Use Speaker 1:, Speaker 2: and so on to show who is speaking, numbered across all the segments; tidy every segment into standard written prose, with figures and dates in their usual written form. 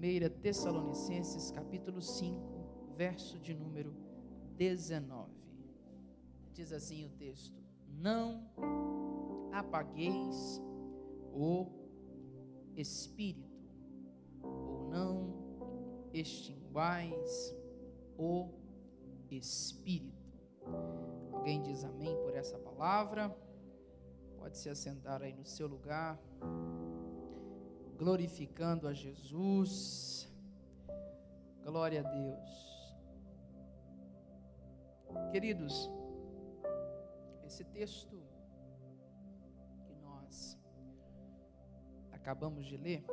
Speaker 1: 1 Tessalonicenses capítulo 5, verso de número 19. Diz assim o texto: não apagueis o espírito, ou não extinguais o espírito. Alguém diz amém por essa palavra? Pode se assentar aí no seu lugar, glorificando a Jesus. Glória a Deus. Queridos, esse texto que nós acabamos de ler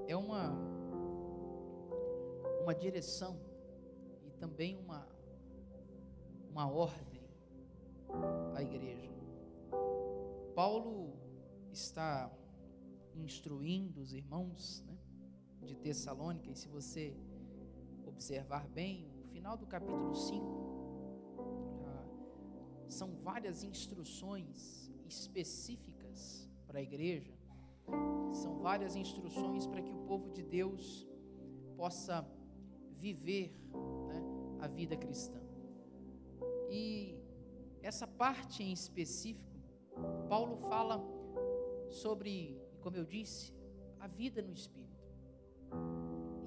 Speaker 1: é uma direção e também uma ordem à igreja. Paulo está instruindo os irmãos, de Tessalônica, e se você observar bem, o final do capítulo 5, são várias instruções específicas para a igreja, são várias instruções para que o povo de Deus possa viver, a vida cristã. E essa parte em específico, Paulo fala sobre, como eu disse, a vida no Espírito.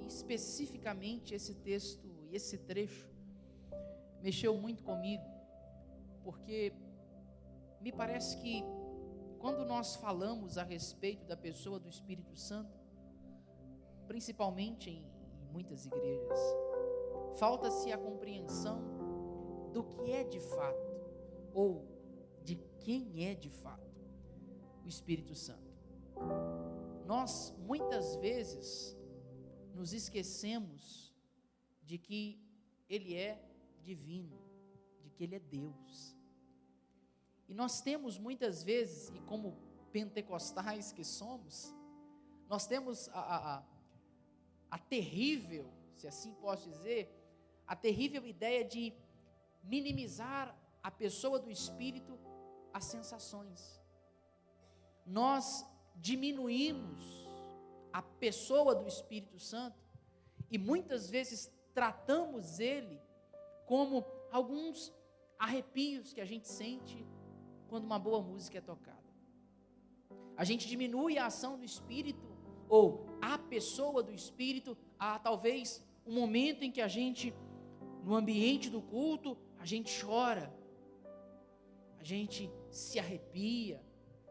Speaker 1: E especificamente esse texto e esse trecho mexeu muito comigo, porque me parece que quando nós falamos a respeito da pessoa do Espírito Santo, principalmente em muitas igrejas, falta-se a compreensão do que é de fato, ou de quem é de fato o Espírito Santo. Nós muitas vezes nos esquecemos de que Ele é divino, de que Ele é Deus. E nós temos muitas vezes, e como pentecostais que somos, nós temos a terrível, se assim posso dizer, a terrível ideia de minimizar a pessoa do Espírito às sensações. Nós diminuímos a pessoa do Espírito Santo e muitas vezes tratamos ele como alguns arrepios que a gente sente quando uma boa música é tocada. A gente diminui a ação do Espírito ou a pessoa do Espírito a talvez um momento em que a gente, no ambiente do culto, a gente chora, a gente se arrepia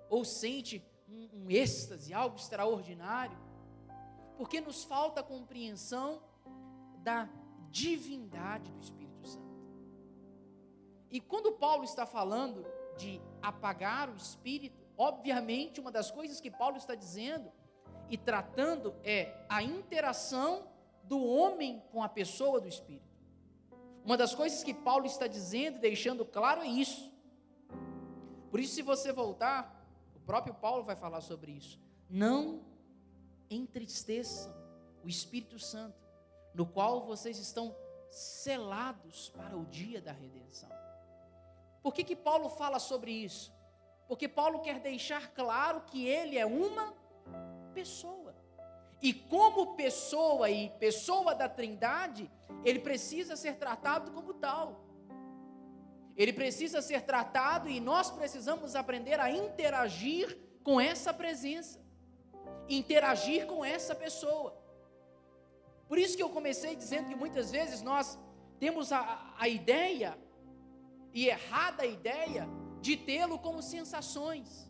Speaker 1: ou sente um êxtase, algo extraordinário, porque nos falta a compreensão da divindade do Espírito Santo. E quando Paulo está falando de apagar o Espírito, obviamente uma das coisas que Paulo está dizendo e tratando é a interação do homem com a pessoa do Espírito. Uma das coisas que Paulo está dizendo, deixando claro, é isso. Por isso, se você voltar, o próprio Paulo vai falar sobre isso. Não entristeçam o Espírito Santo, no qual vocês estão selados para o dia da redenção. Por que Paulo fala sobre isso? Porque Paulo quer deixar claro que ele é uma pessoa. E como pessoa e pessoa da Trindade, ele precisa ser tratado como tal. Ele precisa ser tratado e nós precisamos aprender a interagir com essa presença, interagir com essa pessoa. Por isso que eu comecei dizendo que muitas vezes nós temos a ideia, e errada a ideia, de tê-lo como sensações.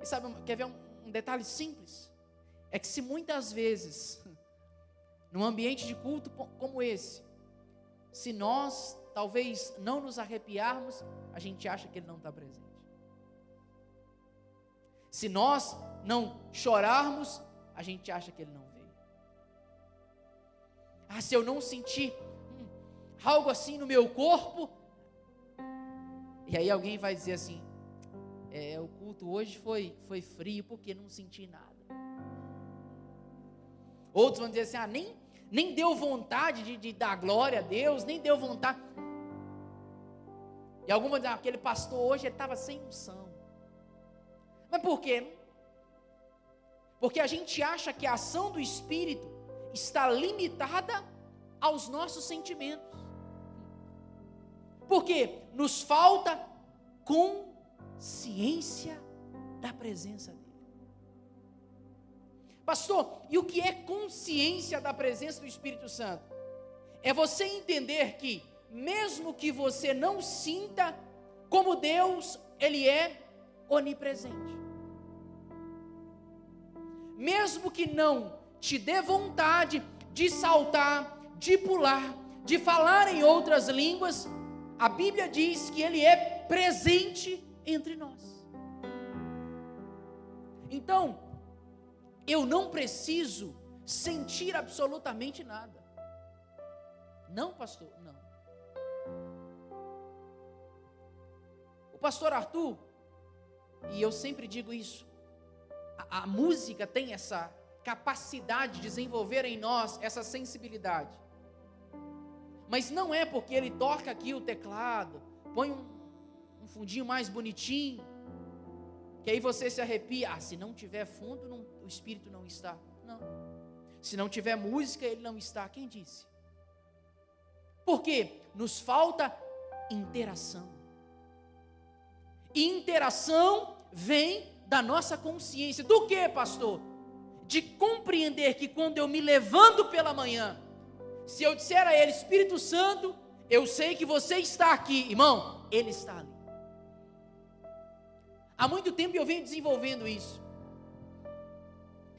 Speaker 1: E sabe, quer ver um detalhe simples? É que se muitas vezes, num ambiente de culto como esse, se nós talvez não nos arrepiarmos, a gente acha que Ele não está presente. Se nós não chorarmos, a gente acha que Ele não veio. Se eu não sentir algo assim no meu corpo, e aí alguém vai dizer assim, o culto hoje foi frio, porque não senti nada. Outros vão dizer assim, nem deu vontade de dar glória a Deus, nem deu vontade. E alguns vão dizer, aquele pastor hoje estava sem unção. Mas por quê? Porque a gente acha que a ação do Espírito está limitada aos nossos sentimentos. Porque nos falta consciência da presença dele. Pastor, e o que é consciência da presença do Espírito Santo? É você entender que, mesmo que você não sinta, como Deus, Ele é onipresente. Mesmo que não te dê vontade de saltar, de pular, de falar em outras línguas, a Bíblia diz que Ele é presente entre nós. Então, eu não preciso sentir absolutamente nada. Não, pastor, não. O pastor Arthur, e eu sempre digo isso, a música tem essa capacidade de desenvolver em nós essa sensibilidade. Mas não é porque ele toca aqui o teclado, põe um fundinho mais bonitinho, que aí você se arrepia. Se não tiver fundo, o Espírito não está. Não. Se não tiver música, ele não está. Quem disse? Porque nos falta interação. E interação vem da nossa consciência. Do que, pastor? De compreender que quando eu me levanto pela manhã, se eu disser a ele, Espírito Santo, eu sei que você está aqui, irmão, ele está ali. Há muito tempo eu venho desenvolvendo isso.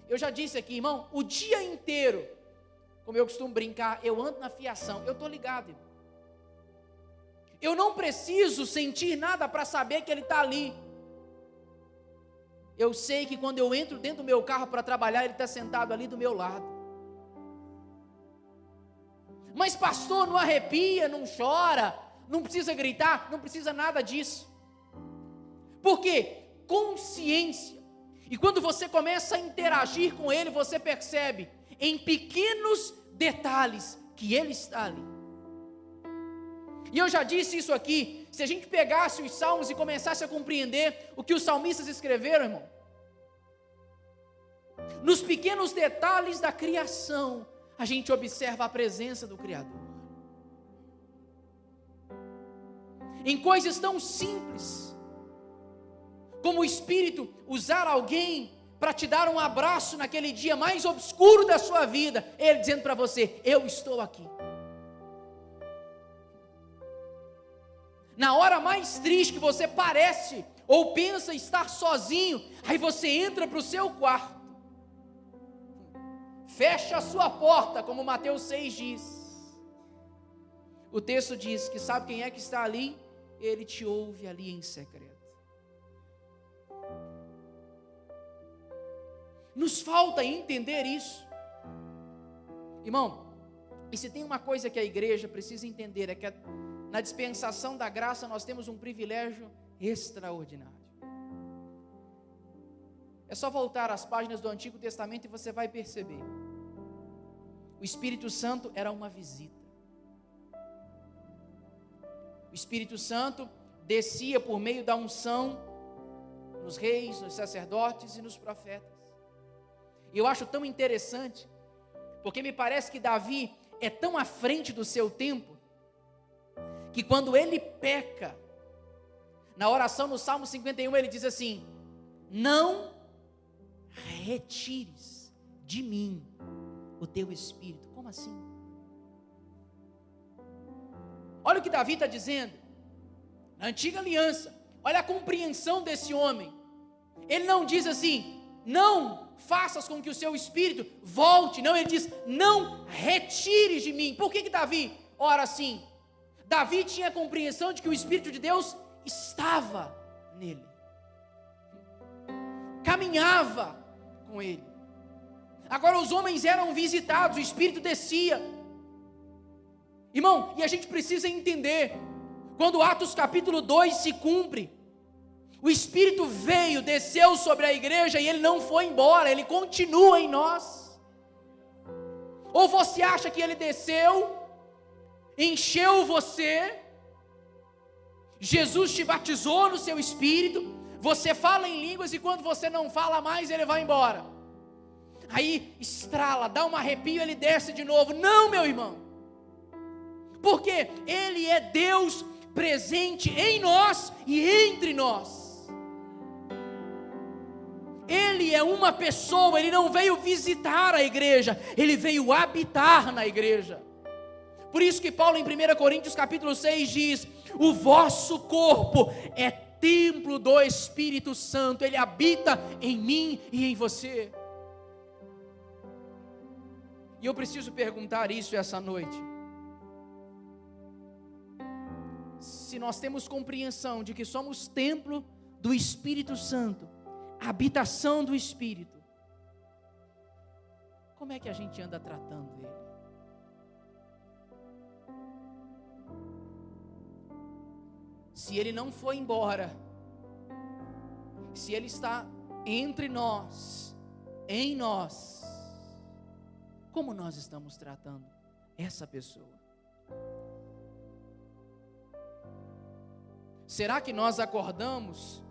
Speaker 1: Eu já disse aqui, irmão, o dia inteiro, como eu costumo brincar, eu ando na fiação, eu estou ligado, irmão. Eu não preciso sentir nada para saber que ele está ali. Eu sei que quando eu entro dentro do meu carro para trabalhar, ele está sentado ali do meu lado. Mas pastor, não arrepia, não chora, não precisa gritar, não precisa nada disso. Por quê? Consciência. E quando você começa a interagir com ele, você percebe em pequenos detalhes que ele está ali. E eu já disse isso aqui, se a gente pegasse os salmos e começasse a compreender o que os salmistas escreveram, irmão, nos pequenos detalhes da criação, a gente observa a presença do Criador. Em coisas tão simples, como o Espírito usar alguém para te dar um abraço naquele dia mais obscuro da sua vida, Ele dizendo para você, eu estou aqui. Na hora mais triste que você parece ou pensa estar sozinho, aí você entra para o seu quarto, fecha a sua porta, como Mateus 6 diz. O texto diz que sabe quem é que está ali? Ele te ouve ali em secreto. Nos falta entender isso. Irmão, e se tem uma coisa que a igreja precisa entender, é que na dispensação da graça nós temos um privilégio extraordinário. É só voltar às páginas do Antigo Testamento e você vai perceber. O Espírito Santo era uma visita. O Espírito Santo descia por meio da unção nos reis, nos sacerdotes e nos profetas. E eu acho tão interessante, porque me parece que Davi é tão à frente do seu tempo, que quando ele peca, na oração no Salmo 51 ele diz assim, não retires de mim o teu Espírito. Como assim? Olha o que Davi está dizendo, na antiga aliança, olha a compreensão desse homem. Ele não diz assim, não faças com que o seu Espírito volte, não, ele diz, não retires de mim. Por que Davi ora assim? Davi tinha a compreensão de que o Espírito de Deus estava nele, caminhava com ele. Agora os homens eram visitados, o Espírito descia. Irmão, e a gente precisa entender, quando Atos capítulo 2 se cumpre, o Espírito veio, desceu sobre a igreja e ele não foi embora, ele continua em nós. Ou você acha que ele desceu, encheu você, Jesus te batizou no seu Espírito, você fala em línguas e quando você não fala mais, ele vai embora? Aí estrala, dá um arrepio, ele desce de novo. Não, meu irmão. Porque Ele é Deus presente em nós e entre nós. Ele é uma pessoa, Ele não veio visitar a igreja, Ele veio habitar na igreja. Por isso que Paulo em 1 Coríntios capítulo 6 diz: o vosso corpo é templo do Espírito Santo, Ele habita em mim e em você. E eu preciso perguntar isso essa noite. Se nós temos compreensão de que somos templo do Espírito Santo, habitação do Espírito, como é que a gente anda tratando Ele? Se Ele não foi embora, se Ele está entre nós, em nós, como nós estamos tratando essa pessoa? Será que nós acordamos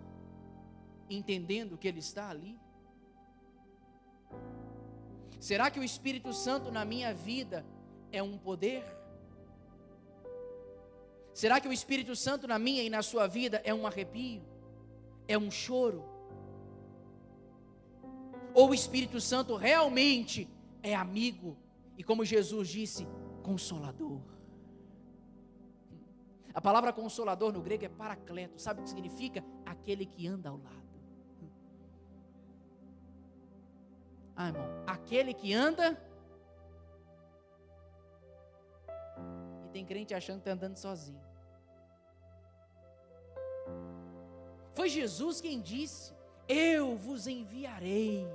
Speaker 1: entendendo que Ele está ali? Será que o Espírito Santo na minha vida é um poder? Será que o Espírito Santo na minha e na sua vida é um arrepio? É um choro? Ou o Espírito Santo realmente é amigo e, como Jesus disse, consolador? A palavra consolador no grego é paracleto. Sabe o que significa? Aquele que anda ao lado. Irmão, aquele que anda. E tem crente achando que está andando sozinho. Foi Jesus quem disse: eu vos enviarei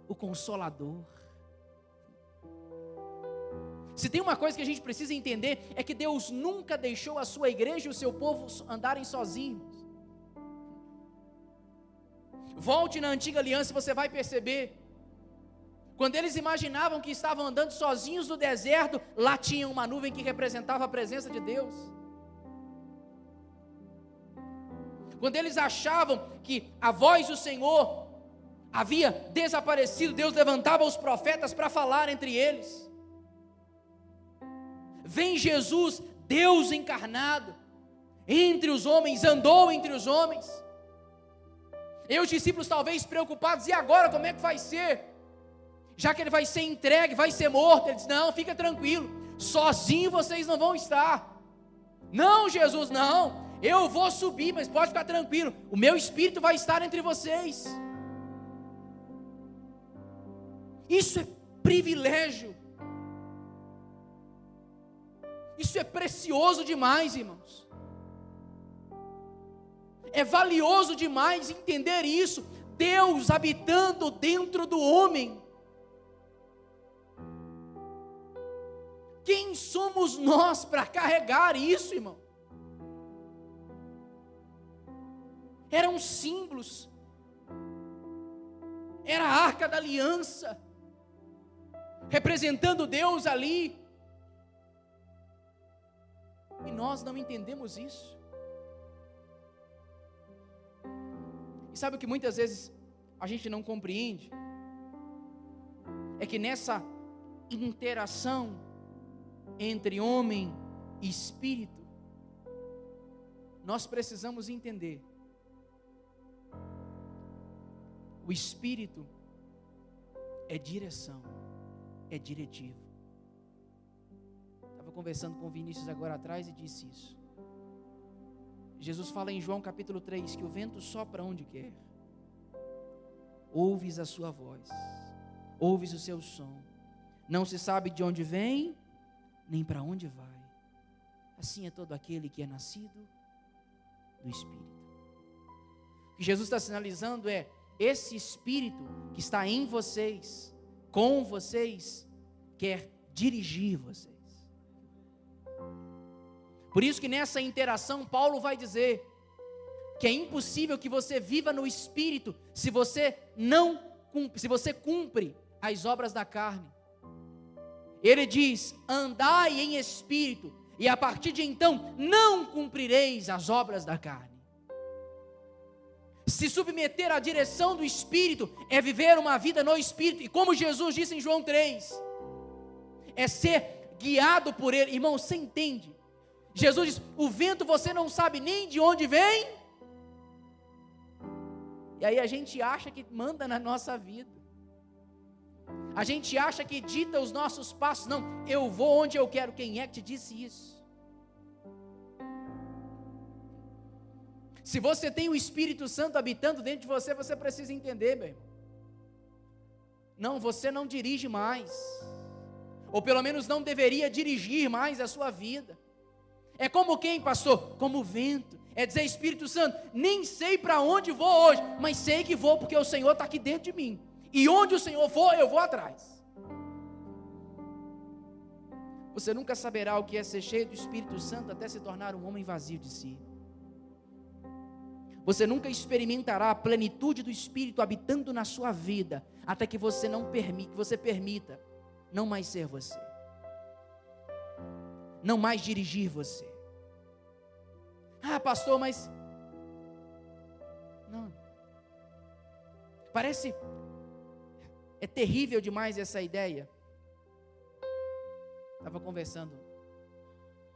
Speaker 1: o Consolador. Se tem uma coisa que a gente precisa entender, é que Deus nunca deixou a sua igreja e o seu povo andarem sozinhos. Volte na antiga aliança e você vai perceber. Quando eles imaginavam que estavam andando sozinhos no deserto, lá tinha uma nuvem que representava a presença de Deus. Quando eles achavam que a voz do Senhor havia desaparecido, Deus levantava os profetas para falar entre eles. Vem Jesus, Deus encarnado, entre os homens, andou entre os homens. E os discípulos talvez preocupados: e agora como é que vai ser? Já que ele vai ser entregue, vai ser morto. Ele diz: não, fica tranquilo, sozinho vocês não vão estar. Não, Jesus, não, eu vou subir, mas pode ficar tranquilo, o meu Espírito vai estar entre vocês. Isso é privilégio. Isso é precioso demais, irmãos. É valioso demais entender isso. Deus habitando dentro do homem. Quem somos nós para carregar isso, irmão? Eram símbolos. Era a arca da aliança, representando Deus ali. E nós não entendemos isso. E sabe o que muitas vezes a gente não compreende? É que nessa interação entre homem e espírito, nós precisamos entender: o espírito é direção, é diretivo. Estava conversando com o Vinícius agora atrás e disse isso. Jesus fala em João capítulo 3 que o vento sopra onde quer. Ouves a sua voz, ouves o seu som, não se sabe de onde vem, nem para onde vai. Assim é todo aquele que é nascido do Espírito. O que Jesus está sinalizando é: esse Espírito que está em vocês, com vocês, quer dirigir vocês. Por isso que nessa interação Paulo vai dizer que é impossível que você viva no Espírito se você cumpre as obras da carne. Ele diz: andai em Espírito, e a partir de então não cumprireis as obras da carne. Se submeter à direção do Espírito é viver uma vida no Espírito. E como Jesus disse em João 3, é ser guiado por Ele. Irmão, você entende? Jesus diz, o vento você não sabe nem de onde vem. E aí a gente acha que manda na nossa vida. A gente acha que dita os nossos passos. Não, eu vou onde eu quero. Quem é que te disse isso? Se você tem o Espírito Santo habitando dentro de você, você precisa entender, meu irmão. Não, você não dirige mais. Ou pelo menos não deveria dirigir mais a sua vida. É como quem, pastor? Como o vento. É dizer, Espírito Santo, nem sei para onde vou hoje, mas sei que vou porque o Senhor está aqui dentro de mim. E onde o Senhor for, eu vou atrás. Você nunca saberá o que é ser cheio do Espírito Santo até se tornar um homem vazio de si. Você nunca experimentará a plenitude do Espírito habitando na sua vida, até que você permita não mais ser você, não mais dirigir você. Ah, pastor, mas não. É terrível demais essa ideia. Estava conversando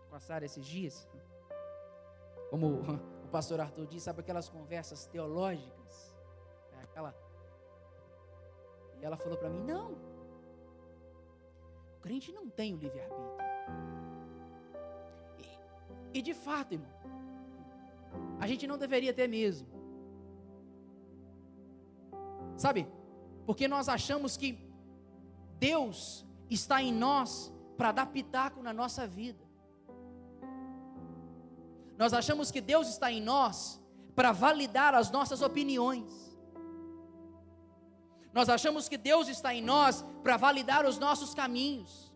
Speaker 1: com a Sara esses dias, como o pastor Arthur disse, sabe aquelas conversas teológicas? E ela falou para mim, não, o crente não tem o livre-arbítrio. E de fato, irmão, a gente não deveria ter mesmo. Sabe? Porque nós achamos que Deus está em nós para dar pitaco na nossa vida. Nós achamos que Deus está em nós para validar as nossas opiniões. Nós achamos que Deus está em nós para validar os nossos caminhos,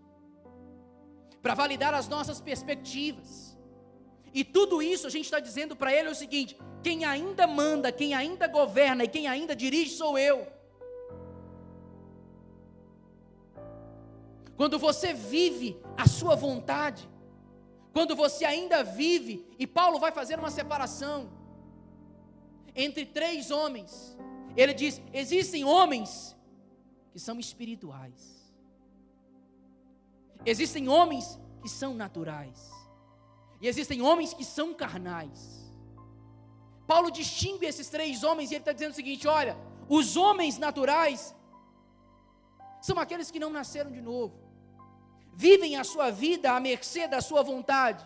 Speaker 1: para validar as nossas perspectivas. E tudo isso a gente está dizendo para Ele o seguinte: quem ainda manda, quem ainda governa e quem ainda dirige sou eu. Quando você vive a sua vontade, quando você ainda vive, e Paulo vai fazer uma separação entre 3 homens. Ele diz, existem homens que são espirituais, existem homens que são naturais, e existem homens que são carnais. Paulo distingue esses 3 homens, e ele está dizendo o seguinte: olha, os homens naturais são aqueles que não nasceram de novo, vivem a sua vida à mercê da sua vontade,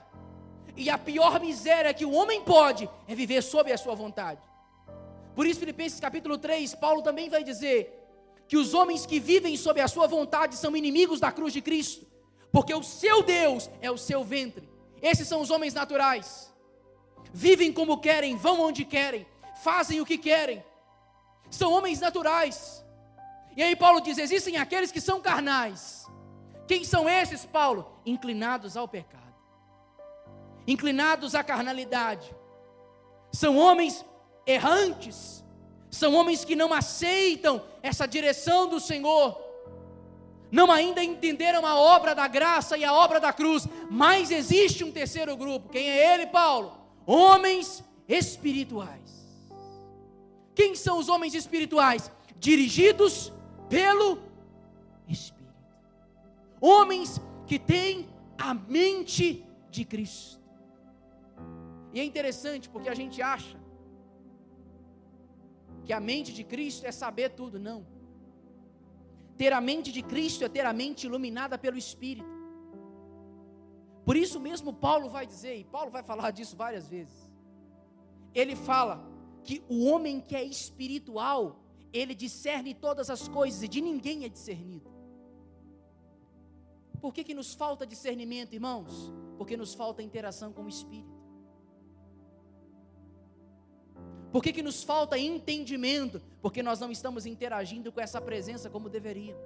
Speaker 1: e a pior miséria que o homem pode é viver sob a sua vontade. Por isso, Filipenses capítulo 3, Paulo também vai dizer que os homens que vivem sob a sua vontade são inimigos da cruz de Cristo, porque o seu Deus é o seu ventre. Esses são os homens naturais, vivem como querem, vão onde querem, fazem o que querem, são homens naturais. E aí Paulo diz, existem aqueles que são carnais. Quem são esses, Paulo? Inclinados ao pecado, inclinados à carnalidade, são homens errantes, são homens que não aceitam essa direção do Senhor, não ainda entenderam a obra da graça e a obra da cruz. Mas existe um terceiro grupo. Quem é ele, Paulo? Homens espirituais. Quem são os homens espirituais? Dirigidos pelo Espírito, homens que têm a mente de Cristo. E é interessante porque a gente acha que a mente de Cristo é saber tudo. Não. Ter a mente de Cristo é ter a mente iluminada pelo Espírito. Por isso mesmo Paulo vai dizer, e Paulo vai falar disso várias vezes, ele fala que o homem que é espiritual, ele discerne todas as coisas e de ninguém é discernido. Por que nos falta discernimento, irmãos? Porque nos falta interação com o Espírito. Por que nos falta entendimento? Porque nós não estamos interagindo com essa presença como deveríamos.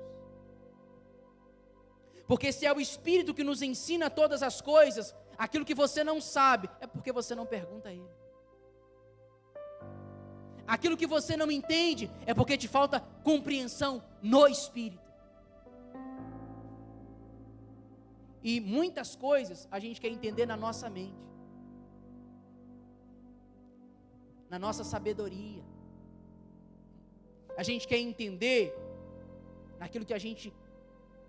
Speaker 1: Porque se é o Espírito que nos ensina todas as coisas, aquilo que você não sabe, é porque você não pergunta a Ele. Aquilo que você não entende, é porque te falta compreensão no Espírito. E muitas coisas a gente quer entender na nossa mente, na nossa sabedoria, A gente quer entender naquilo que a gente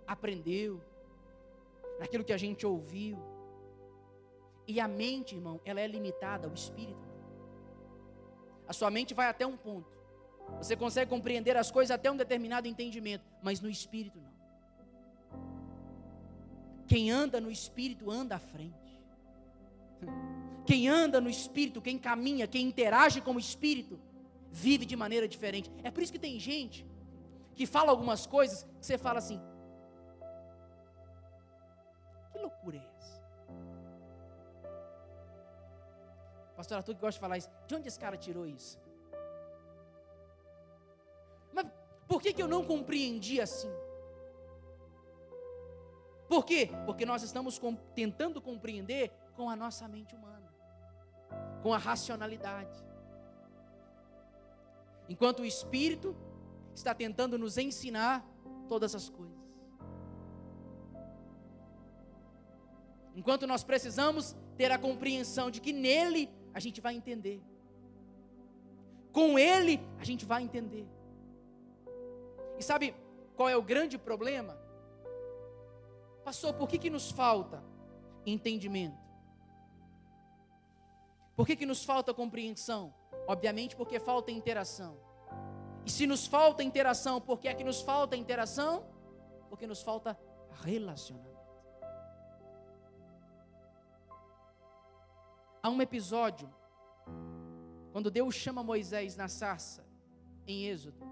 Speaker 1: aprendeu, naquilo que a gente ouviu. E a mente, irmão, ela é limitada, o espírito não. A sua mente vai até um ponto. Você consegue compreender as coisas até um determinado entendimento, mas no espírito não. Quem anda no espírito anda à frente. Quem anda no espírito, quem caminha, quem interage com o espírito, vive de maneira diferente. É por isso que tem gente que fala algumas coisas que você fala assim: que loucura é essa? Pastor Arthur que gosta de falar isso. De onde esse cara tirou isso? Mas por que eu não compreendi assim? Por quê? Porque nós estamos tentando compreender com a nossa mente humana, com a racionalidade. Enquanto o Espírito está tentando nos ensinar todas as coisas. Enquanto nós precisamos ter a compreensão de que nele a gente vai entender. Com ele a gente vai entender. E sabe qual é o grande problema? Pastor, por que nos falta entendimento? Por que nos falta compreensão? Obviamente porque falta interação. E se nos falta interação, por que é que nos falta interação? Porque nos falta relacionamento. Há um episódio, quando Deus chama Moisés na sarça, em Êxodo.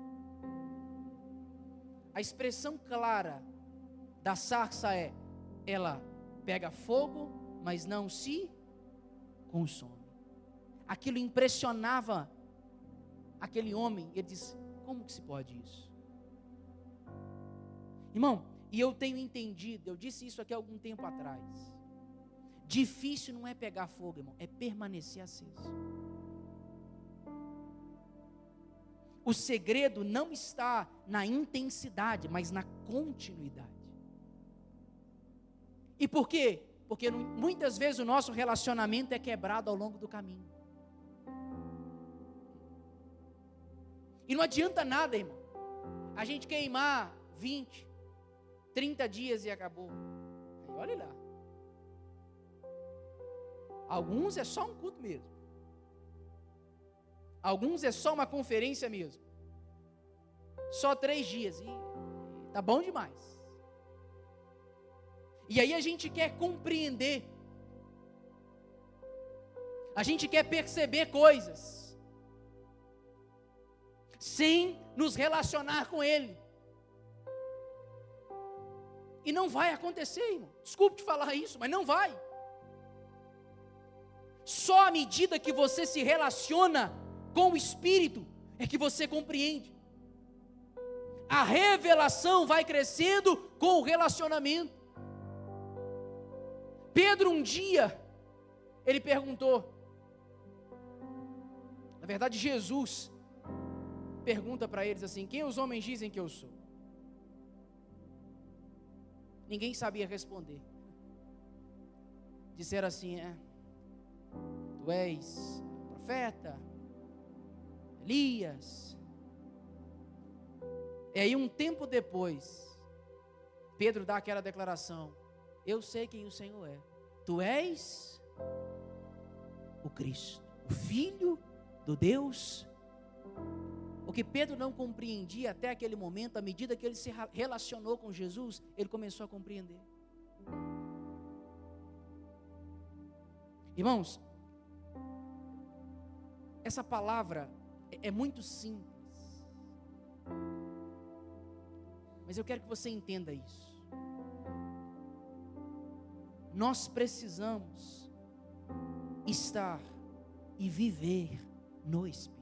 Speaker 1: A expressão clara da sarça é: ela pega fogo, mas não se consome. Aquilo impressionava aquele homem. Ele disse: como que se pode isso? Irmão, e eu tenho entendido, eu disse isso aqui há algum tempo atrás. Difícil não é pegar fogo, irmão, é permanecer aceso. O segredo não está na intensidade, mas na continuidade. E por quê? Porque muitas vezes o nosso relacionamento é quebrado ao longo do caminho. E não adianta nada, irmão, a gente queimar 20, 30 dias e acabou. Aí, olha lá. Alguns é só um culto mesmo. Alguns é só uma conferência mesmo. Só 3 dias. E tá bom demais. E aí a gente quer compreender. A gente quer perceber coisas. Sem nos relacionar com Ele. E não vai acontecer, irmão. Desculpe te falar isso, mas não vai. Só à medida que você se relaciona com o Espírito é que você compreende. A revelação vai crescendo com o relacionamento. Pedro um dia, ele perguntou, na verdade Jesus pergunta para eles assim: quem os homens dizem que eu sou? Ninguém sabia responder. Disseram assim: tu és profeta, Elias. E aí um tempo depois, Pedro dá aquela declaração: eu sei quem o Senhor é. Tu és o Cristo, o Filho do Deus. O que Pedro não compreendia até aquele momento, à medida que ele se relacionou com Jesus, ele começou a compreender. Irmãos, essa palavra é muito simples, mas eu quero que você entenda isso. Nós precisamos estar e viver no Espírito.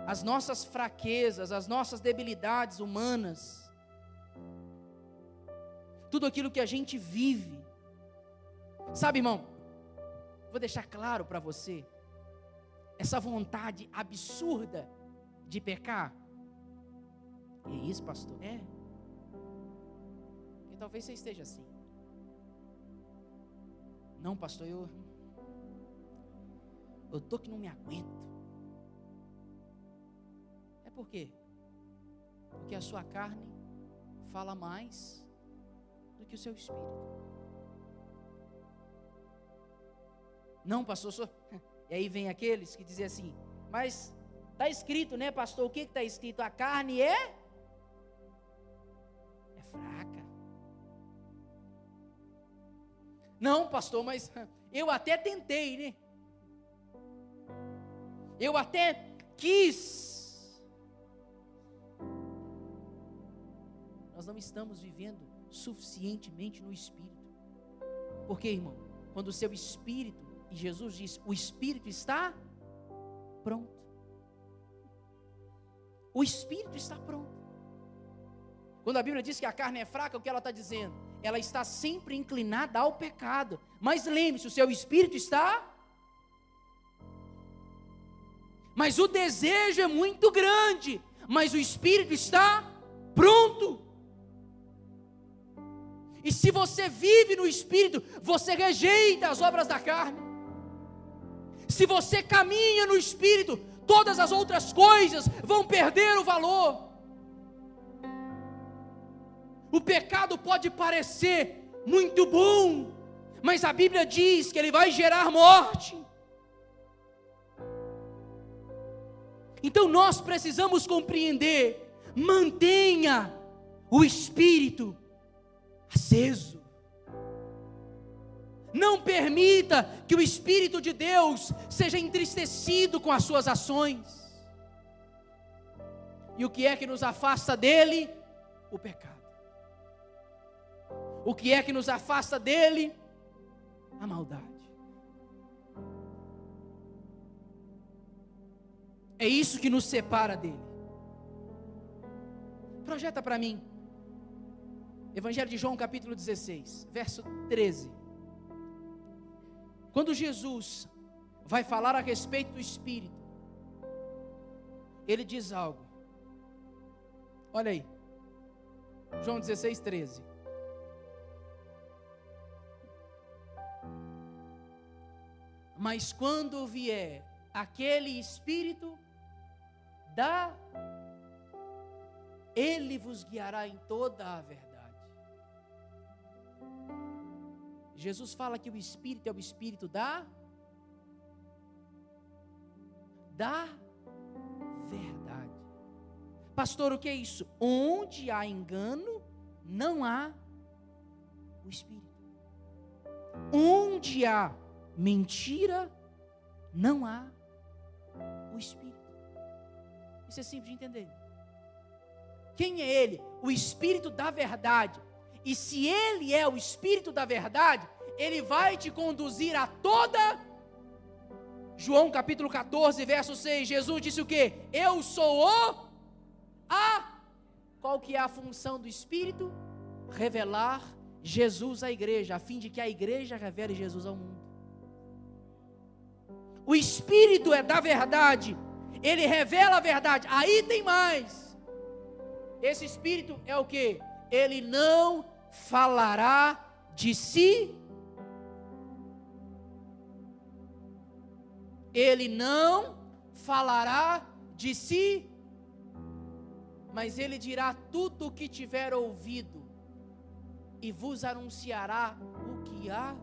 Speaker 1: As nossas fraquezas, as nossas debilidades humanas, tudo aquilo que a gente vive, sabe, irmão, vou deixar claro para você, essa vontade absurda de pecar. É isso, pastor? É. E talvez você esteja assim. Não, pastor, Eu tô que não me aguento. É por quê? Porque a sua carne fala mais do que o seu espírito. Não, pastor, e aí vem aqueles que dizem assim, mas está escrito, né, pastor? O que está escrito? A carne é fraca. Não, pastor, mas eu até tentei, né? Eu até quis. Nós não estamos vivendo suficientemente no Espírito. Por quê, irmão? Quando o seu Espírito, e Jesus diz, o Espírito está pronto. O Espírito está pronto. Quando a Bíblia diz que a carne é fraca, o que ela está dizendo? Ela está sempre inclinada ao pecado. Mas lembre-se, o seu Espírito está... Mas o desejo é muito grande, mas o Espírito está pronto. E se você vive no Espírito, você rejeita as obras da carne. Se você caminha no Espírito, todas as outras coisas vão perder o valor. O pecado pode parecer muito bom, mas a Bíblia diz que ele vai gerar morte. Então nós precisamos compreender, mantenha o Espírito aceso. Não permita que o Espírito de Deus seja entristecido com as suas ações. E o que é que nos afasta dele? O pecado. O que é que nos afasta dele? A maldade. É isso que nos separa dele. Projeta para mim Evangelho de João capítulo 16, verso 13. Quando Jesus vai falar a respeito do Espírito, ele diz algo. Olha aí, João 16, 13. Mas quando vier aquele Espírito, ele vos guiará em toda a verdade. Jesus fala que o Espírito é o Espírito da verdade. Pastor, o que é isso? Onde há engano, não há o Espírito. Onde há mentira, não há o Espírito. Isso é simples de entender. Quem é Ele? O Espírito da verdade. E se Ele é o Espírito da verdade, Ele vai te conduzir a toda... João capítulo 14, verso 6, Jesus disse o quê? Eu sou Qual que é a função do Espírito? Revelar Jesus à igreja, a fim de que a igreja revele Jesus ao mundo. O Espírito é da verdade, Ele revela a verdade. Aí tem mais. Esse Espírito é o quê? Ele não falará de si. Ele não falará de si, mas ele dirá tudo o que tiver ouvido e vos anunciará o que há.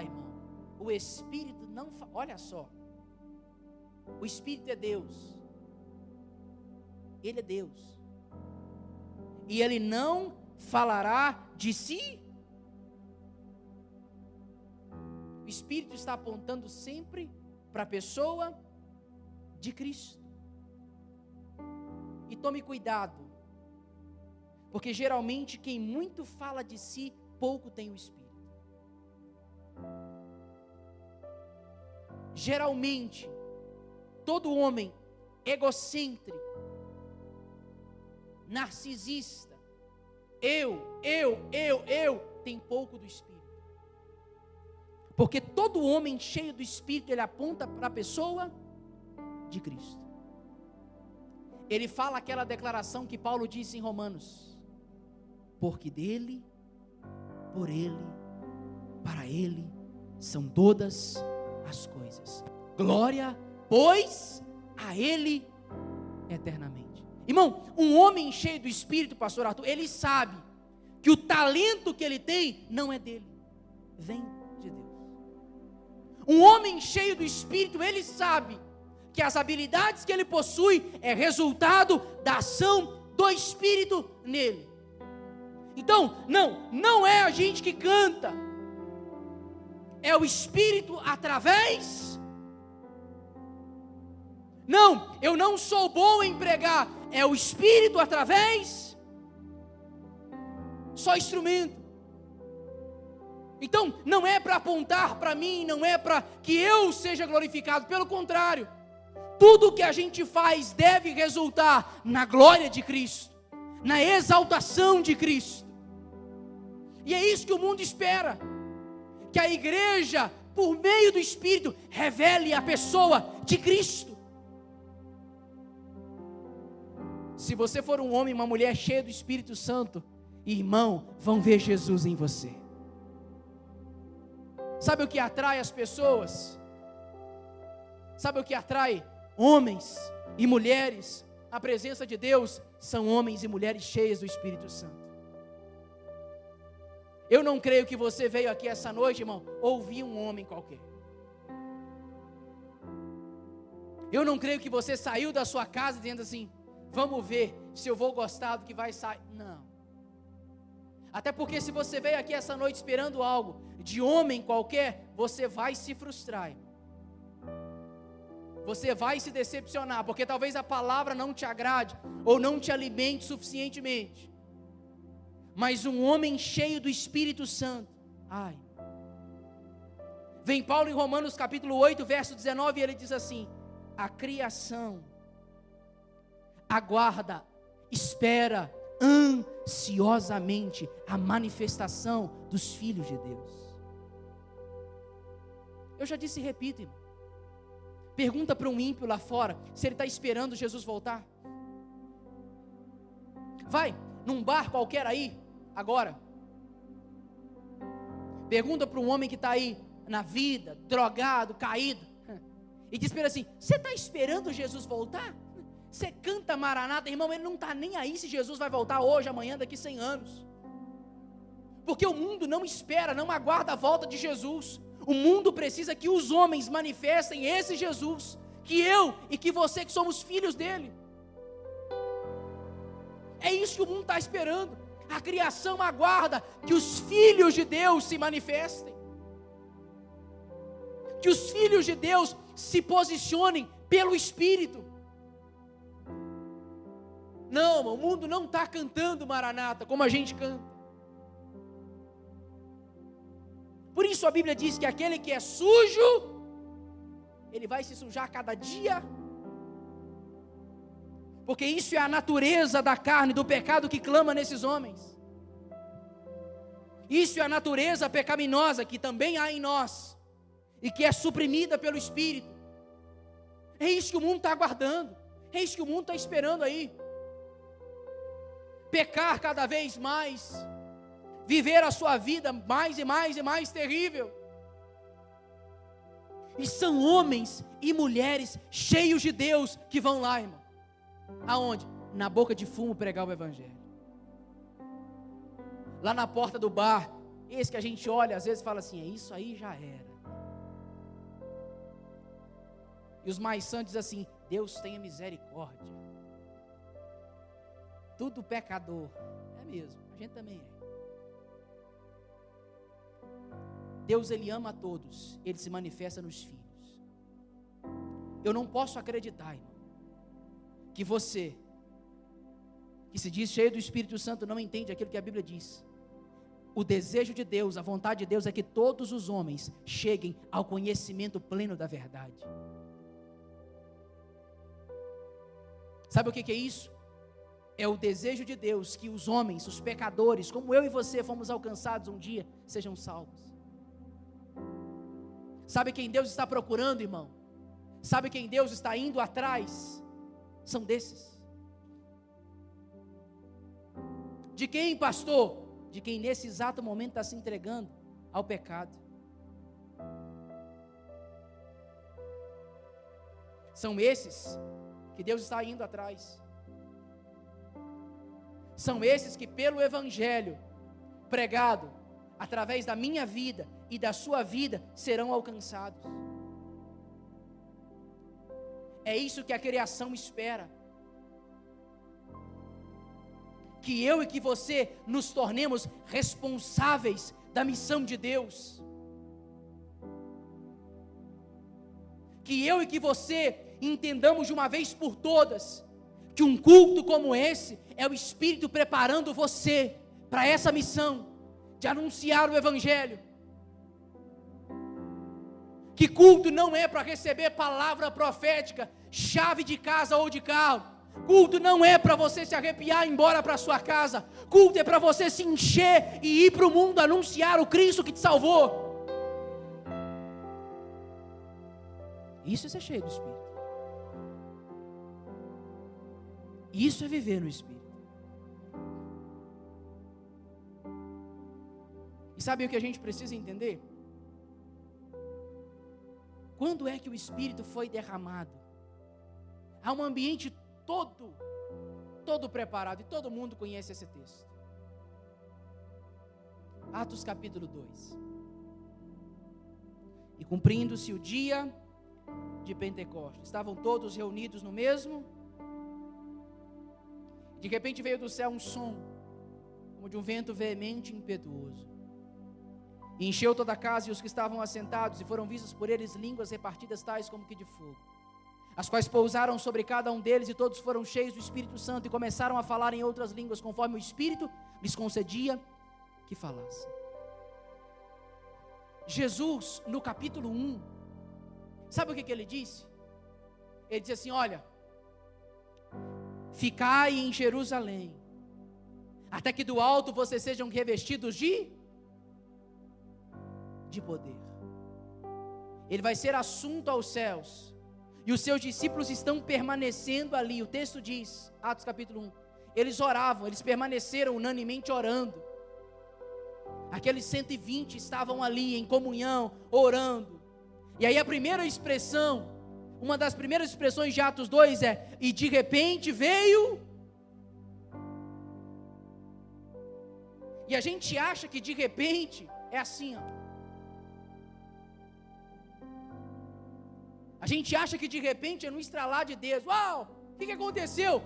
Speaker 1: Irmão, o Espírito não olha só, o Espírito é Deus, Ele é Deus, e Ele não falará de si. O Espírito está apontando sempre para a pessoa de Cristo. E tome cuidado, porque geralmente quem muito fala de si, pouco tem o Espírito. Geralmente, todo homem egocêntrico, narcisista, eu, tem pouco do Espírito. Porque todo homem cheio do Espírito, ele aponta para a pessoa de Cristo. Ele fala aquela declaração que Paulo disse em Romanos: porque dele, por ele, para ele são todas as coisas. Glória, pois, a Ele eternamente. Irmão, um homem cheio do Espírito, pastor Arthur, ele sabe que o talento que ele tem não é dele, vem de Deus. Um homem cheio do Espírito, ele sabe que as habilidades que ele possui é resultado da ação do Espírito nele. Então, não é a gente que canta, é o Espírito através. Não, eu não sou bom em pregar, é o Espírito através. Só instrumento. Então, não é para apontar para mim, não é para que eu seja glorificado, pelo contrário, tudo que a gente faz deve resultar na glória de Cristo, na exaltação de Cristo. E é isso que o mundo espera, que a igreja, por meio do Espírito, revele a pessoa de Cristo. Se você for um homem, uma mulher cheia do Espírito Santo, irmão, vão ver Jesus em você. Sabe o que atrai as pessoas? Sabe o que atrai homens e mulheres à presença de Deus? São homens e mulheres cheios do Espírito Santo. Eu não creio que você veio aqui essa noite, irmão, ouvir um homem qualquer. Eu não creio que você saiu da sua casa dizendo assim: vamos ver se eu vou gostar do que vai sair. Não. Até porque se você veio aqui essa noite esperando algo de homem qualquer, você vai se frustrar. Você vai se decepcionar, porque talvez a palavra não te agrade, ou não te alimente suficientemente. Mas um homem cheio do Espírito Santo, vem Paulo em Romanos capítulo 8, verso 19, e ele diz assim: a criação aguarda, espera ansiosamente a manifestação dos filhos de Deus. Eu já disse e repito, irmão. Pergunta para um ímpio lá fora se ele está esperando Jesus voltar. Vai num bar qualquer aí, agora. Pergunta para um homem que está aí na vida, drogado, caído, e diz para ele assim: você está esperando Jesus voltar? Você canta Maranata, irmão, ele não está nem aí se Jesus vai voltar hoje, amanhã, daqui 100 anos. Porque o mundo não espera, não aguarda a volta de Jesus. O mundo precisa que os homens manifestem esse Jesus, que eu e que você que somos filhos dele. É isso que o mundo está esperando. A criação aguarda que os filhos de Deus se manifestem, que os filhos de Deus se posicionem pelo Espírito. Não, o mundo não está cantando Maranata como a gente canta. Por isso a Bíblia diz que aquele que é sujo, ele vai se sujar a cada dia, porque isso é a natureza da carne, do pecado que clama nesses homens. Isso é a natureza pecaminosa que também há em nós, e que é suprimida pelo Espírito. É isso que o mundo está aguardando, é isso que o mundo está esperando aí. Pecar cada vez mais, viver a sua vida mais e mais e mais terrível. E são homens e mulheres cheios de Deus que vão lá, irmão. Aonde? Na boca de fumo pregar o Evangelho. Lá na porta do bar, esse que a gente olha às vezes fala assim: é isso aí, já era. E os mais santos dizem assim: Deus tenha misericórdia. Tudo pecador. É mesmo, a gente também é. Deus, Ele ama a todos, Ele se manifesta nos filhos. Eu não posso acreditar, irmão, que você, que se diz cheio do Espírito Santo, não entende aquilo que a Bíblia diz. O desejo de Deus, a vontade de Deus é que todos os homens cheguem ao conhecimento pleno da verdade. Sabe o que é isso? É o desejo de Deus que os homens, os pecadores, como eu e você fomos alcançados um dia, sejam salvos. Sabe quem Deus está procurando, irmão? Sabe quem Deus está indo atrás? São desses. De quem, pastor? De quem nesse exato momento está se entregando ao pecado. São esses que Deus está indo atrás. São esses que pelo Evangelho pregado através da minha vida e da sua vida serão alcançados. É isso que a criação espera. Que eu e que você nos tornemos responsáveis da missão de Deus. Que eu e que você entendamos de uma vez por todas que um culto como esse é o Espírito preparando você para essa missão de anunciar o Evangelho. Que culto não é para receber palavra profética, chave de casa ou de carro. Culto não é para você se arrepiar e ir embora para sua casa. Culto é para você se encher e ir para o mundo anunciar o Cristo que te salvou. Isso é ser cheio do Espírito. Isso é viver no Espírito. E sabe o que a gente precisa entender? Quando é que o Espírito foi derramado? Há um ambiente todo preparado, e todo mundo conhece esse texto. Atos capítulo 2. E cumprindo-se o dia de Pentecostes, estavam todos reunidos no mesmo. De repente veio do céu um som, como de um vento veemente e impetuoso. E encheu toda a casa e os que estavam assentados, e foram vistas por eles línguas repartidas tais como que de fogo, as quais pousaram sobre cada um deles, e todos foram cheios do Espírito Santo, e começaram a falar em outras línguas, conforme o Espírito lhes concedia que falassem. Jesus, no capítulo 1, sabe o que ele disse? Ele disse assim: olha, ficai em Jerusalém, até que do alto vocês sejam revestidos de poder. Ele vai ser assunto aos céus, e os seus discípulos estão permanecendo ali. O texto diz, Atos capítulo 1, eles oravam, eles permaneceram unanimemente orando. Aqueles 120 estavam ali em comunhão, orando. E aí a primeira expressão, uma das primeiras expressões de Atos 2 é: e de repente veio. E a gente acha que de repente é assim, ó. A gente acha que de repente é no estralar de dedos. Uau, o que aconteceu?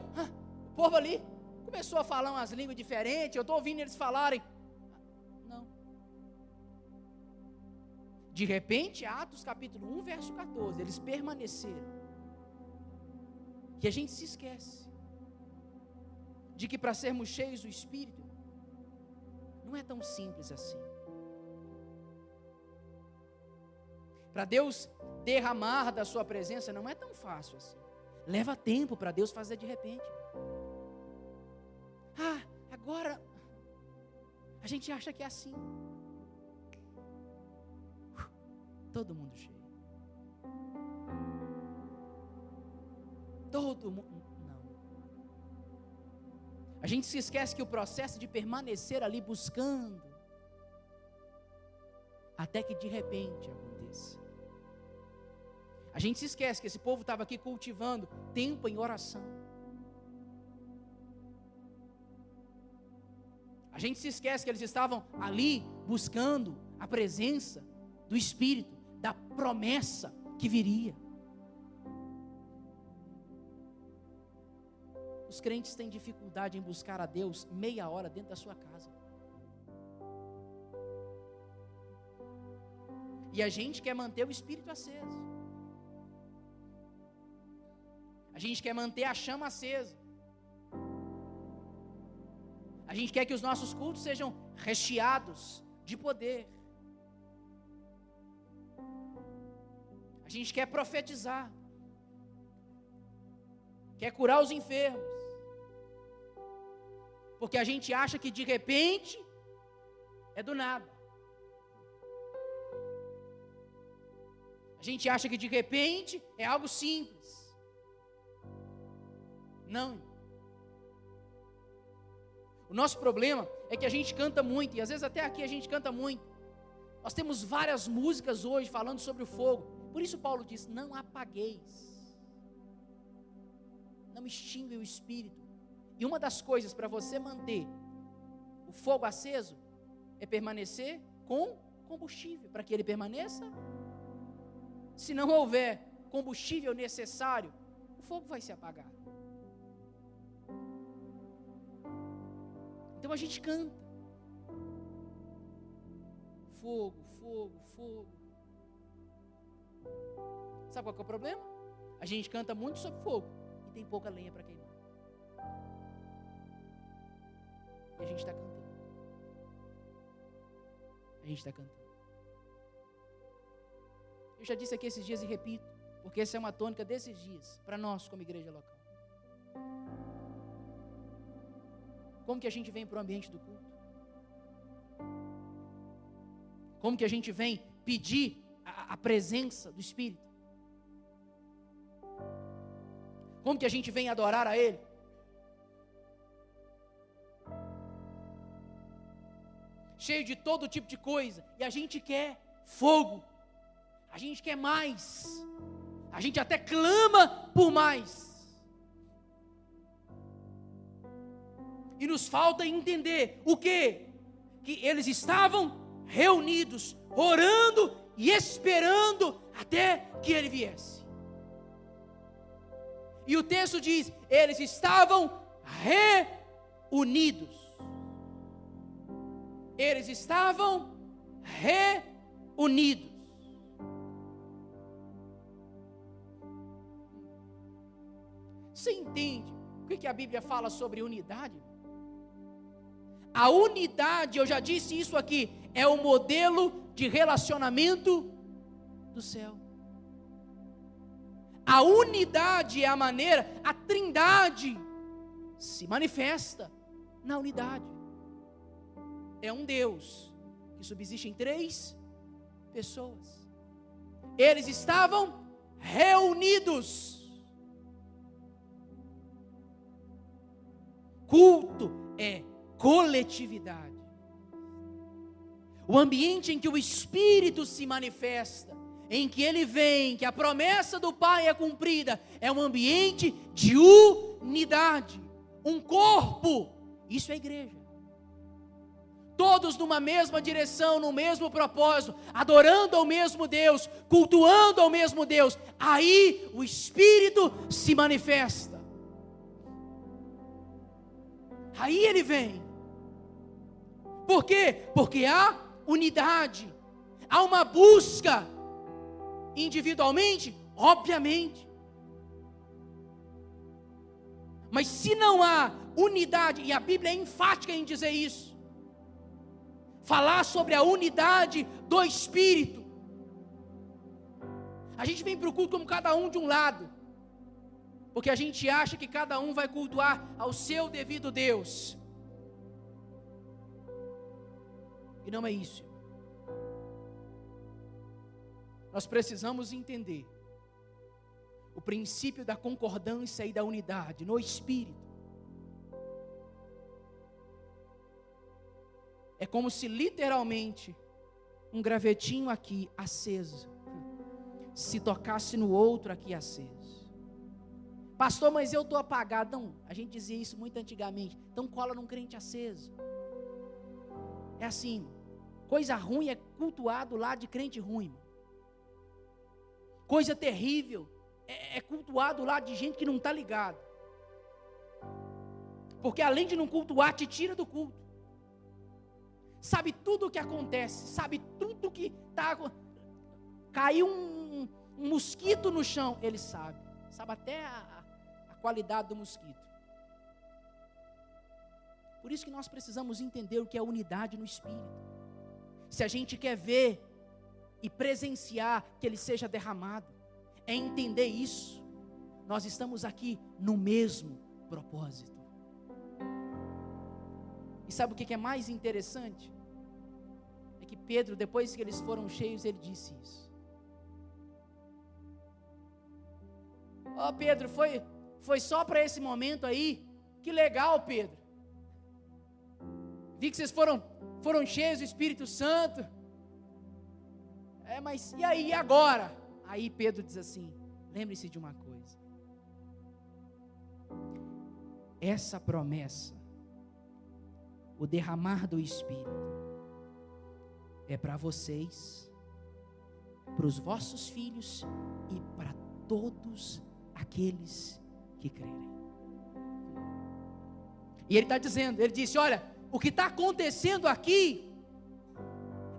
Speaker 1: O povo ali começou a falar umas línguas diferentes, eu estou ouvindo eles falarem. Não. De repente, Atos capítulo 1, verso 14, eles permaneceram. E a gente se esquece de que para sermos cheios do Espírito, não é tão simples assim. Para Deus derramar da sua presença não é tão fácil assim. Leva tempo para Deus fazer de repente. Agora a gente acha que é assim. Todo mundo cheio. Todo mundo. Não. A gente se esquece que o processo de permanecer ali buscando, até que de repente aconteça. A gente se esquece que esse povo estava aqui cultivando tempo em oração. A gente se esquece que eles estavam ali buscando a presença do Espírito, da promessa que viria. Os crentes têm dificuldade em buscar a Deus meia hora dentro da sua casa. E a gente quer manter o Espírito aceso. A gente quer manter a chama acesa. A gente quer que os nossos cultos sejam recheados de poder. A gente quer profetizar. Quer curar os enfermos. Porque a gente acha que de repente é do nada. A gente acha que de repente é algo simples. Não. O nosso problema é que a gente canta muito, e às vezes até aqui a gente canta muito, Nós temos várias músicas hoje falando sobre o fogo. Por isso Paulo diz: não apagueis, não extingue o espírito. E uma das coisas para você manter o fogo aceso é permanecer com combustível, para que ele permaneça. Se não houver combustível necessário, o fogo vai se apagar. Então a gente canta: fogo, fogo, fogo. Sabe qual que é o problema? A gente canta muito sobre fogo e tem pouca lenha para queimar. E a gente está cantando. A gente está cantando. Eu já disse aqui esses dias e repito, porque essa é uma tônica desses dias, para nós como igreja local. Como que a gente vem para o ambiente do culto? Como que a gente vem pedir a presença do Espírito? Como que a gente vem adorar a Ele? Cheio de todo tipo de coisa, e a gente quer fogo, a gente quer mais, a gente até clama por mais, e nos falta entender o quê? Que eles estavam reunidos, orando e esperando até que Ele viesse. E o texto diz: eles estavam reunidos. Eles estavam reunidos. Você entende o que a Bíblia fala sobre unidade? A unidade, eu já disse isso aqui, é o modelo de relacionamento do céu. A unidade é a maneira, a trindade se manifesta na unidade. É um Deus que subsiste em 3 pessoas. Eles estavam reunidos. Culto é coletividade. O ambiente em que o Espírito se manifesta, em que Ele vem, que a promessa do Pai é cumprida, é um ambiente de unidade, um corpo. Isso é igreja. Todos numa mesma direção, no mesmo propósito, adorando ao mesmo Deus, cultuando ao mesmo Deus. Aí o Espírito se manifesta. Aí Ele vem. Por quê? Porque há unidade, há uma busca individualmente, obviamente. Mas se não há unidade, e a Bíblia é enfática em dizer isso, falar sobre a unidade do Espírito, a gente vem para o culto como cada um de um lado, porque a gente acha que cada um vai cultuar ao seu devido Deus, e não é isso. Nós precisamos entender o princípio da concordância e da unidade no Espírito. É como se literalmente um gravetinho aqui aceso se tocasse no outro aqui aceso. Pastor, mas eu estou apagado. Não, a gente dizia isso muito antigamente. Então cola num crente aceso. É assim, coisa ruim é cultuado lá de crente ruim. Coisa terrível é cultuado lá de gente que não está ligado. Porque além de não cultuar, te tira do culto. Sabe tudo o que acontece, sabe tudo o que está. Caiu um mosquito no chão, ele sabe até a qualidade do mosquito. Por isso que nós precisamos entender o que é unidade no Espírito. Se a gente quer ver e presenciar que Ele seja derramado, é entender isso. Nós estamos aqui no mesmo propósito. E sabe o que é mais interessante? É que Pedro, depois que eles foram cheios, ele disse isso. Ó, Pedro, foi só para esse momento aí? Que legal, Pedro. Vi que vocês foram cheios do Espírito Santo. Mas e aí, e agora? Aí Pedro diz assim: lembre-se de uma coisa. Essa promessa, o derramar do Espírito, é para vocês, para os vossos filhos e para todos aqueles que crerem. E ele está dizendo, ele disse: olha, o que está acontecendo aqui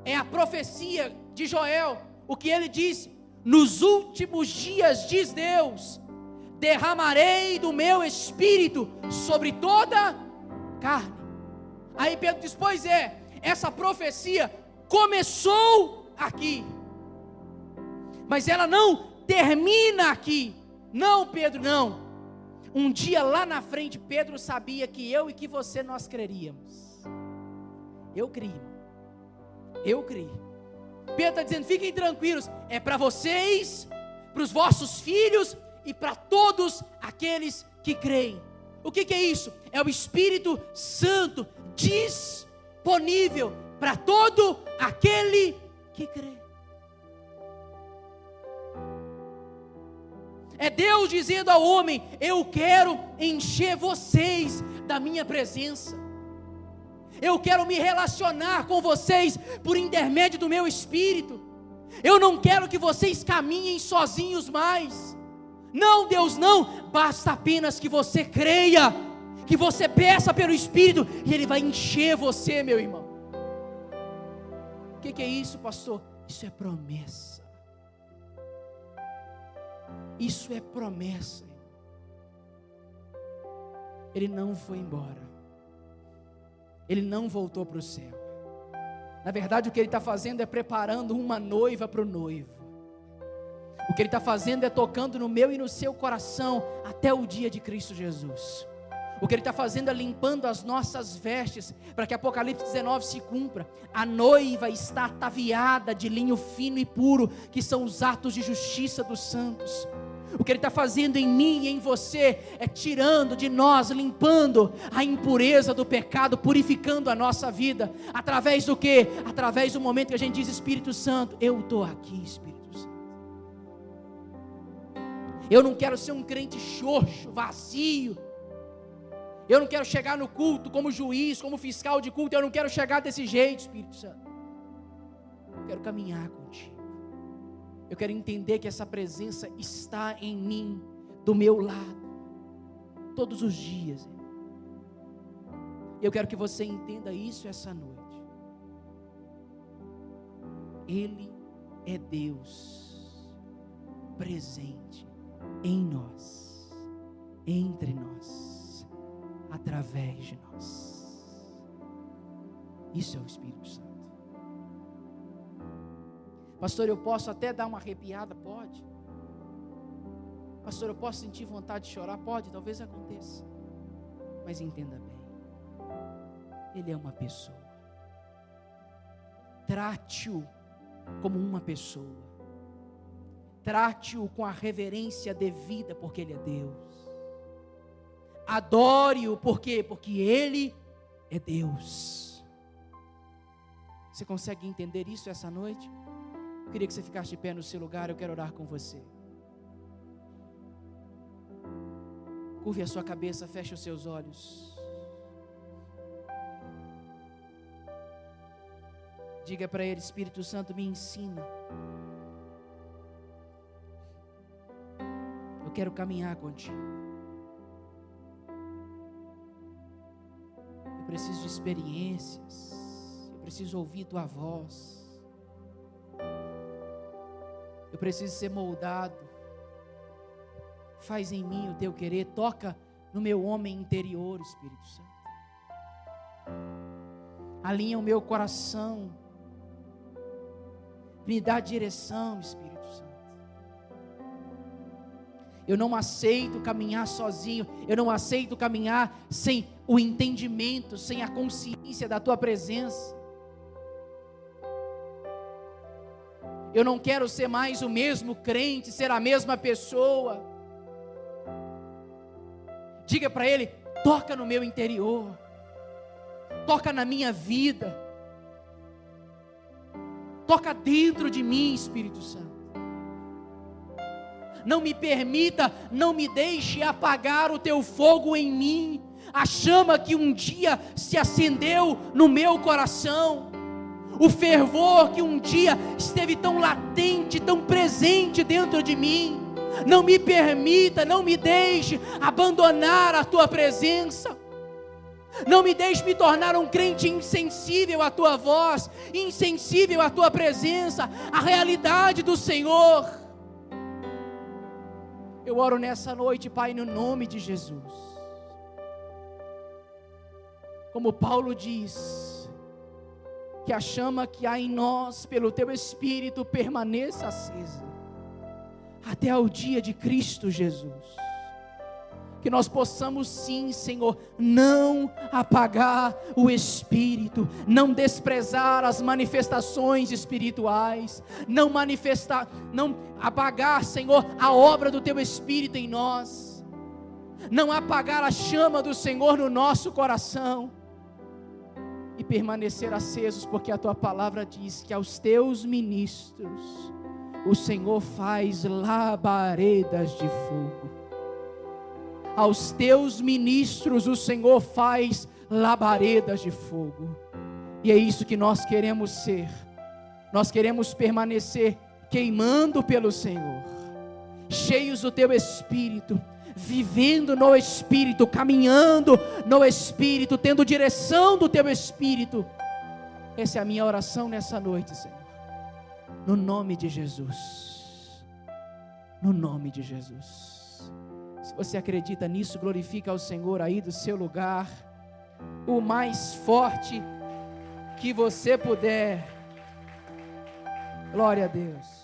Speaker 1: é a profecia de Joel. O que ele disse: nos últimos dias, diz Deus, derramarei do meu Espírito sobre toda carne. Aí Pedro diz: pois é, essa profecia começou aqui, mas ela não termina aqui. Não, Pedro, não. Um dia lá na frente, Pedro sabia que eu e que você, nós creríamos. Eu criei. Pedro está dizendo: fiquem tranquilos, é para vocês, para os vossos filhos e para todos aqueles que creem. O que é isso? É o Espírito Santo disponível para todo aquele que crê. É Deus dizendo ao homem: eu quero encher vocês da minha presença. Eu quero me relacionar com vocês por intermédio do meu Espírito. Eu não quero que vocês caminhem sozinhos mais. Não, Deus, não. Basta apenas que você creia, que você peça pelo Espírito, e Ele vai encher você, meu irmão. O que é isso, pastor? Isso é promessa. Isso é promessa. Ele não foi embora. Ele não voltou para o céu. Na verdade, o que Ele está fazendo é preparando uma noiva para o noivo. O que Ele está fazendo é tocando no meu e no seu coração até o dia de Cristo Jesus. O que Ele está fazendo é limpando as nossas vestes, para que Apocalipse 19 se cumpra. A noiva está ataviada de linho fino e puro, que são os atos de justiça dos santos. O que Ele está fazendo em mim e em você é tirando de nós, limpando a impureza do pecado, purificando a nossa vida. Através do quê? Através do momento que a gente diz: Espírito Santo, eu estou aqui, Espírito Santo. Eu não quero ser um crente xoxo, vazio. Eu não quero chegar no culto como juiz, como fiscal de culto. Eu não quero chegar desse jeito, Espírito Santo. Eu quero caminhar contigo. Eu quero entender que essa presença está em mim, do meu lado, todos os dias. Eu quero que você entenda isso essa noite. Ele é Deus presente em nós, entre nós, através de nós. Isso é o Espírito Santo. Pastor, eu posso até dar uma arrepiada? Pode. Pastor, eu posso sentir vontade de chorar? Pode, talvez aconteça. Mas entenda bem, Ele é uma pessoa. Trate-o como uma pessoa. Trate-o com a reverência devida, porque Ele é Deus. Adore-o, por quê? Porque Ele é Deus. Você consegue entender isso essa noite? Eu queria que você ficasse de pé no seu lugar. Eu quero orar com você. Curve a sua cabeça, feche os seus olhos. Diga para Ele: Espírito Santo, me ensina. Eu quero caminhar contigo. Eu preciso de experiências. Eu preciso ouvir tua voz. Eu preciso ser moldado. Faz em mim o teu querer. Toca no meu homem interior, Espírito Santo. Alinha o meu coração. Me dá direção, Espírito Santo. Eu não aceito caminhar sozinho. Eu não aceito caminhar sem o entendimento, sem a consciência da tua presença. Eu não quero ser mais o mesmo crente, ser a mesma pessoa. Diga para Ele: toca no meu interior, toca na minha vida. Toca dentro de mim, Espírito Santo. Não me permita, não me deixe apagar o teu fogo em mim, a chama que um dia se acendeu no meu coração, o fervor que um dia esteve tão latente, tão presente dentro de mim. Não me permita, não me deixe abandonar a tua presença. Não me deixe me tornar um crente insensível à tua voz, insensível à tua presença, à realidade do Senhor. Eu oro nessa noite, Pai, no nome de Jesus. Como Paulo diz, que a chama que há em nós pelo teu Espírito permaneça acesa até ao dia de Cristo Jesus. Que nós possamos sim, Senhor, não apagar o Espírito, não desprezar as manifestações espirituais, não apagar, Senhor, a obra do Teu Espírito em nós, não apagar a chama do Senhor no nosso coração, e permanecer acesos, porque a Tua palavra diz que aos Teus ministros o Senhor faz labaredas de fogo. Aos teus ministros o Senhor faz labaredas de fogo. E é isso que nós queremos ser. Nós queremos permanecer queimando pelo Senhor, cheios do teu Espírito, vivendo no Espírito, caminhando no Espírito, tendo direção do teu Espírito. Essa é a minha oração nessa noite, Senhor. No nome de Jesus. No nome de Jesus. Se você acredita nisso, glorifica ao Senhor aí do seu lugar, o mais forte que você puder. Glória a Deus.